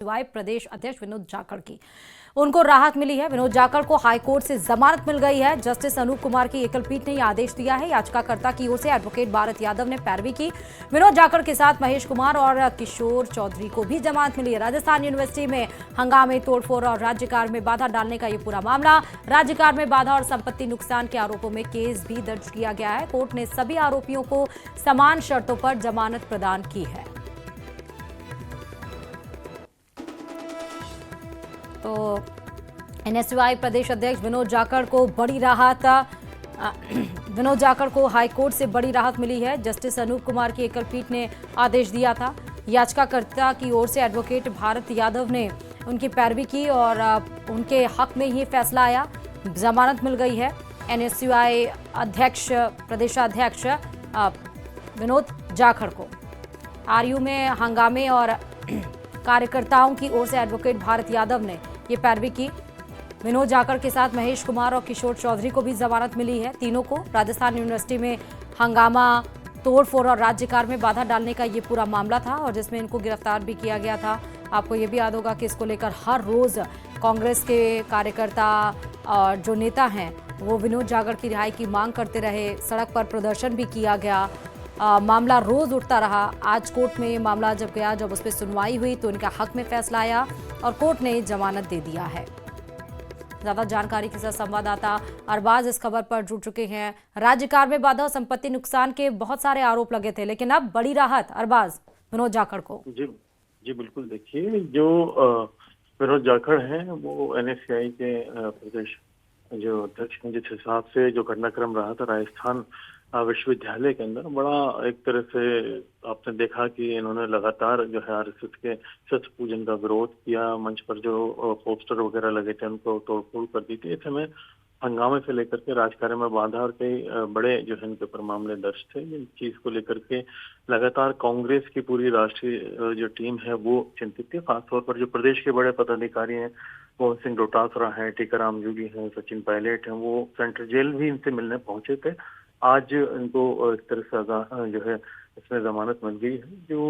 सिवाय प्रदेश अध्यक्ष विनोद जाखड़ की उनको राहत मिली है। विनोद जाखड़ को हाईकोर्ट से जमानत मिल गई है। जस्टिस अनूप कुमार की एकल पीठ ने यह आदेश दिया है। याचिकाकर्ता की ओर से एडवोकेट भारत यादव ने पैरवी की। विनोद जाखड़ के साथ महेश कुमार और किशोर चौधरी को भी जमानत मिली है। राजस्थान यूनिवर्सिटी में हंगामे, तोड़फोड़ और राज्य कार्य में बाधा डालने का ये पूरा मामला। राज्य कार्य में बाधा और संपत्ति नुकसान के आरोपों में केस भी दर्ज किया गया है। कोर्ट ने सभी आरोपियों को समान शर्तों पर जमानत प्रदान की है। तो एनएसयूआई प्रदेश अध्यक्ष विनोद जाखड़ को बड़ी राहत विनोद जाखड़ को हाईकोर्ट से बड़ी राहत मिली है। जस्टिस अनूप कुमार की एकल पीठ ने आदेश दिया था। याचिकाकर्ता की ओर से एडवोकेट भारत यादव ने उनकी पैरवी की और उनके हक में ही फैसला आया। जमानत मिल गई है। एनएसयूआई अध्यक्ष प्रदेशाध्यक्ष विनोद जाखड़ को आरयू में हंगामे और कार्यकर्ताओं की ओर से एडवोकेट भारत यादव ने ये पैरवी की। विनोद जाखड़ के साथ महेश कुमार और किशोर चौधरी को भी जमानत मिली है। तीनों को राजस्थान यूनिवर्सिटी में हंगामा, तोड़फोड़ और राज्य कार्य में बाधा डालने का ये पूरा मामला था और जिसमें इनको गिरफ्तार भी किया गया था। आपको ये भी याद होगा कि इसको लेकर हर रोज कांग्रेस के कार्यकर्ता और जो नेता हैं वो विनोद जाखड़ की रिहाई की मांग करते रहे। सड़क पर प्रदर्शन भी किया गया। मामला रोज उठता रहा। आज कोर्ट में ये मामला जब उस पर सुनवाई हुई तो इनका हक में फैसला आया और कोर्ट ने जमानत दे दिया है। ज्यादा जानकारी के साथ संवाददाता अरबाज इस खबर पर जुड़ चुके हैं। राज्य कार्य में बाधा और संपत्ति नुकसान के बहुत सारे आरोप लगे थे, लेकिन अब बड़ी राहत अरबाज विनोद जाखड़ को। जी बिल्कुल। देखिए, जो विनोद जाखड़ हैं वो एनएसयूआई के प्रदेश जो अध्यक्ष हैं, जिस हिसाब से जो घटनाक्रम रहा था राजस्थान विश्वविद्यालय के अंदर, बड़ा एक तरह से आपने देखा कि इन्होंने लगातार जो है आरएसएस के शस्त्र पूजन का विरोध किया। मंच पर जो पोस्टर वगैरह लगे थे उनको तोड़फोड़ कर दी थी। ऐसे में हंगामे से लेकर के राजकार्य में बाधा और कई बड़े जो है इनके ऊपर मामले दर्ज थे। इन चीज को लेकर के लगातार कांग्रेस की पूरी राष्ट्रीय जो टीम है वो चिंतित थी। खासतौर पर जो प्रदेश के बड़े पदाधिकारी हैं, मोहन सिंह डोटासरा है, टीकाराम जूली है, सचिन पायलट है, वो सेंट्रल जेल भी इनसे मिलने पहुंचे थे। आज इनको एक तरह से जो है इसमें जमानत मिल गई है। जो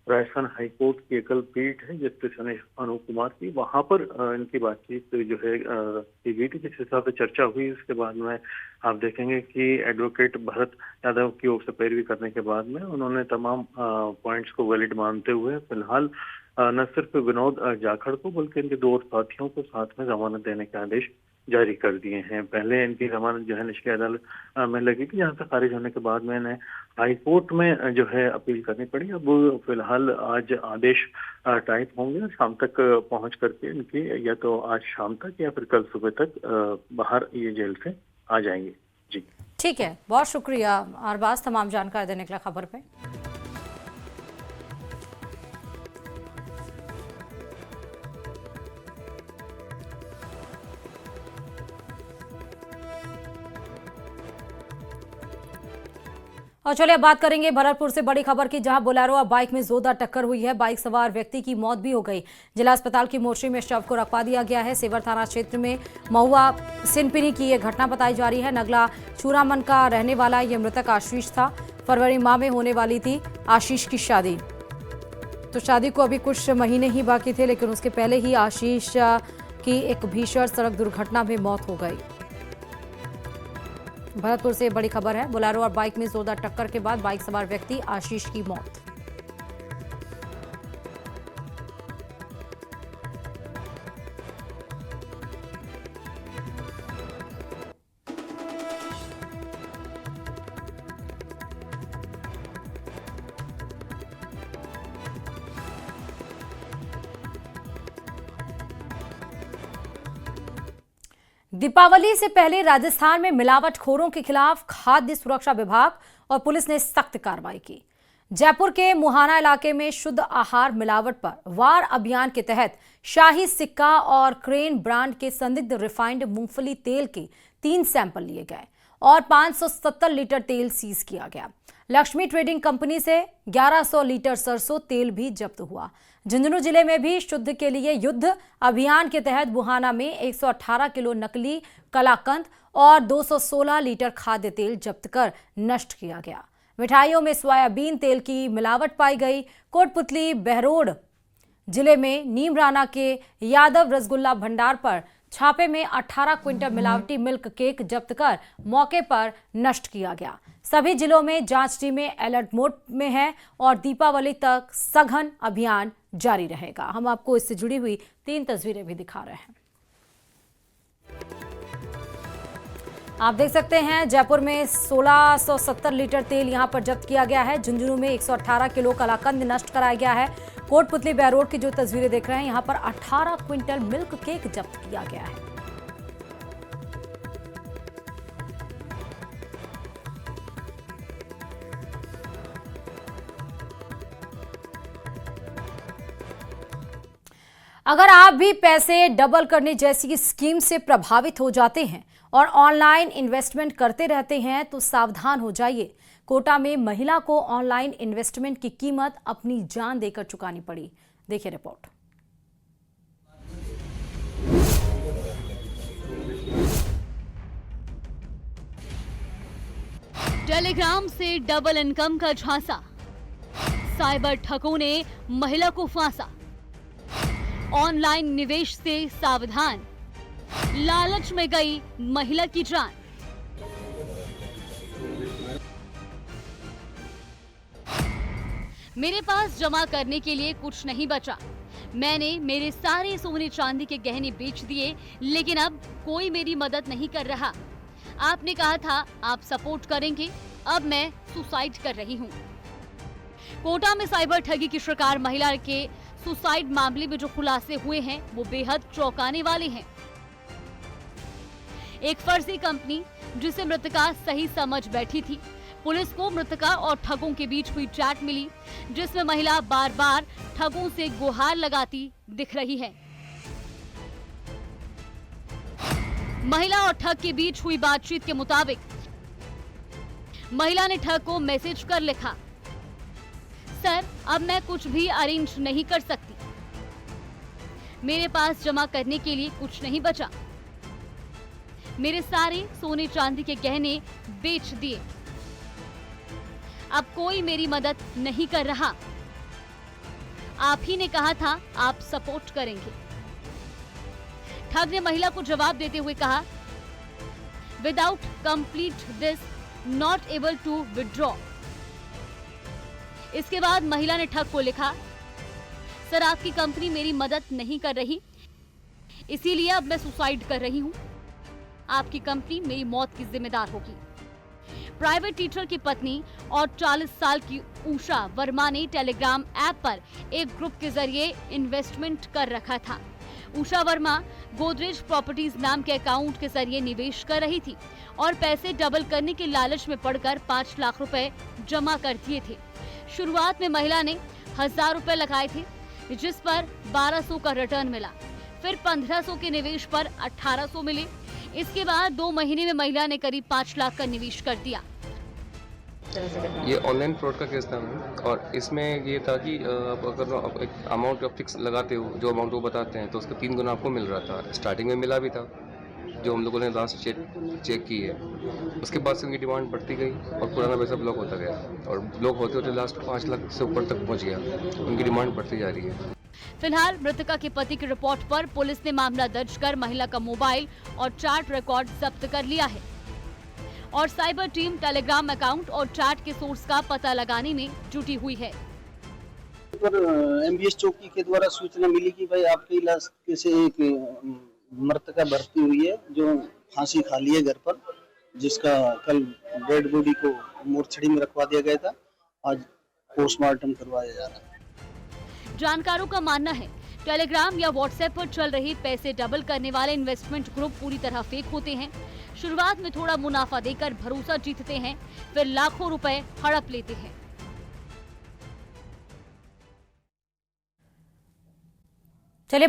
राजस्थान हाईकोर्ट की एकल पीठ है जस्टिस अनूप कुमार की, वहां पर इनकी बातचीत जो है की गई थी। जिस हिसाब से चर्चा हुई उसके बाद में आप देखेंगे कि एडवोकेट भरत यादव की ओर से पैरवी करने के बाद में उन्होंने तमाम पॉइंट्स को वैलिड मानते हुए फिलहाल न सिर्फ विनोद जाखड़ को बल्कि इनके दो और साथियों को साथ में जमानत देने के आदेश जारी कर दिए हैं। पहले इनकी जमानत जो है निचली अदालत में लगी थी, जहां से खारिज होने के बाद में इन्हें हाईकोर्ट में जो है अपील करनी पड़ी। अब फिलहाल आज आदेश टाइप होंगे, शाम तक पहुंच करके इनकी या तो आज शाम तक या फिर कल सुबह तक बाहर ये जेल से आ जाएंगे। जी ठीक है, बहुत शुक्रिया अरबाज तमाम जानकारी देने के लिए खबर पे। और चलिए अब बात करेंगे भरतपुर से बड़ी खबर की, जहां बोलेरो और बाइक में जोरदार टक्कर हुई है। बाइक सवार व्यक्ति की मौत भी हो गई। जिला अस्पताल की मोर्चरी में शव को रखवा दिया गया है। सेवर थाना क्षेत्र में महुआ सिनपिनी की यह घटना बताई जा रही है। नगला चूरामन का रहने वाला यह मृतक आशीष था। फरवरी माह में होने वाली थी आशीष की शादी। तो शादी को अभी कुछ महीने ही बाकी थे, लेकिन उसके पहले ही आशीष की एक भीषण सड़क दुर्घटना में मौत हो गई। भरतपुर से बड़ी खबर है। बोलेरो और बाइक में जोरदार टक्कर के बाद बाइक सवार व्यक्ति आशीष की मौत। दीपावली से पहले राजस्थान में मिलावटखोरों के खिलाफ खाद्य सुरक्षा विभाग और पुलिस ने सख्त कार्रवाई की। जयपुर के मुहाना इलाके में शुद्ध आहार मिलावट पर वार अभियान के तहत शाही सिक्का और क्रेन ब्रांड के संदिग्ध रिफाइंड मूंगफली तेल के 3 सैंपल लिए गए और 570 लीटर तेल सीज किया गया। लक्ष्मी ट्रेडिंग कंपनी से 1100 लीटर सरसों तेल भी जब्त हुआ। झुंझुनू जिले में भी शुद्ध के लिए युद्ध अभियान के तहत बुहाना में 118 किलो नकली कलाकंद और 216 लीटर खाद्य तेल जब्त कर नष्ट किया गया। मिठाइयों में सोयाबीन तेल की मिलावट पाई गई। कोटपुतली, बहरोड जिले में नीमराना के यादव रसगुल्ला भंडार पर छापे में 18 क्विंटल मिलावटी मिल्क केक जब्त कर मौके पर नष्ट किया गया। सभी जिलों में जांच टीमें अलर्ट मोड में हैं और दीपावली तक सघन अभियान जारी रहेगा। हम आपको इससे जुड़ी हुई 3 तस्वीरें भी दिखा रहे हैं। आप देख सकते हैं जयपुर में 1670 लीटर तेल यहां पर जब्त किया गया है। झुंझुनू में 118 किलो कलाकंद नष्ट कराया गया है। कोटपुतली बैरोड की जो तस्वीरें देख रहे हैं, यहां पर 18 क्विंटल मिल्क केक जब्त किया गया है। अगर आप भी पैसे डबल करने जैसी स्कीम से प्रभावित हो जाते हैं और ऑनलाइन इन्वेस्टमेंट करते रहते हैं तो सावधान हो जाइए। कोटा में महिला को ऑनलाइन इन्वेस्टमेंट की कीमत अपनी जान देकर चुकानी पड़ी। देखिए रिपोर्ट। टेलीग्राम से डबल इनकम का झांसा, साइबर ठगों ने महिला को फांसा। ऑनलाइन निवेश से सावधान, लालच में गई महिला की जान। मेरे पास जमा करने के लिए कुछ नहीं बचा। मैंने मेरे सारे सोने चांदी के गहने बेच दिए, लेकिन अब कोई मेरी मदद नहीं कर रहा। आपने कहा था आप सपोर्ट करेंगे, अब मैं सुसाइड कर रही हूँ। कोटा में साइबर ठगी की शिकार महिला के सुसाइड मामले में जो खुलासे हुए हैं वो बेहद चौंकाने वाले हैं। एक फर्जी कंपनी जिसे मृतका सही समझ बैठी थी। पुलिस को मृतका और ठगों के बीच हुई चैट मिली, जिसमें महिला बार बार ठगों से गुहार लगाती दिख रही है। महिला और ठग के बीच हुई बातचीत के मुताबिक महिला ने ठग को मैसेज कर लिखा, सर अब मैं कुछ भी अरेंज नहीं कर सकती, मेरे पास जमा करने के लिए कुछ नहीं बचा, मेरे सारे सोने चांदी के गहने बेच दिए, अब कोई मेरी मदद नहीं कर रहा, आप ही ने कहा था आप सपोर्ट करेंगे। ठग ने महिला को जवाब देते हुए कहा, without complete this not able to withdraw. इसके बाद महिला ने ठग को लिखा, सर आपकी कंपनी मेरी मदद नहीं कर रही, इसीलिए अब मैं सुसाइड कर रही हूं। आपकी कंपनी मेरी मौत की जिम्मेदार होगी। प्राइवेट टीचर की पत्नी और 40 साल की उषा वर्मा ने टेलीग्राम ऐप पर एक ग्रुप के जरिए इन्वेस्टमेंट कर रखा था। उषा वर्मा गोदरेज प्रॉपर्टीज नाम के अकाउंट के जरिए निवेश कर रही थी और पैसे डबल करने के लालच में पड़कर 5 लाख रुपए जमा कर दिए थे। शुरुआत में महिला ने 1000 रुपए लगाए थे, जिस पर 1200 का रिटर्न मिला। फिर 1500 के निवेश पर 1800 मिले। इसके बाद 2 महीने में महिला ने करीब 5 लाख का निवेश कर दिया। ये ऑनलाइन फ्रॉड का केस था मैम, और इसमें ये था कि आप अगर आप एक अमाउंट फिक्स लगाते हो, जो अमाउंट वो बताते हैं, तो उसका 3 गुना आपको मिल रहा था। स्टार्टिंग में मिला भी था, जो हम लोगों ने लास्ट चेक की है। उसके बाद से उनकी डिमांड बढ़ती गई और पुराना पैसा ब्लॉक होता गया, और ब्लॉक होते होते लास्ट 5 लाख से ऊपर तक पहुंच गया। उनकी डिमांड बढ़ती जा रही है। फिलहाल मृतका के पति की रिपोर्ट पर पुलिस ने मामला दर्ज कर महिला का मोबाइल और चैट रिकॉर्ड जब्त कर लिया है और साइबर टीम टेलीग्राम अकाउंट और चैट के सोर्स का पता लगाने में जुटी हुई है। MBS चौकी के द्वारा सूचना मिली कि भाई आपके इलाके से एक मृतका भर्ती हुई है जो फांसी खा ली है घर पर, जिसका कल डेड बॉडी को मोर्चरी में रखवा दिया गया था। आज पोस्टमार्टम करवाया जा रहा है। जानकारों का मानना है टेलीग्राम या व्हाट्सएप पर चल रहे पैसे डबल करने वाले इन्वेस्टमेंट ग्रुप पूरी तरह फेक होते हैं। शुरुआत में थोड़ा मुनाफा देकर भरोसा जीतते हैं, फिर लाखों रुपए हड़प लेते हैं। चलिए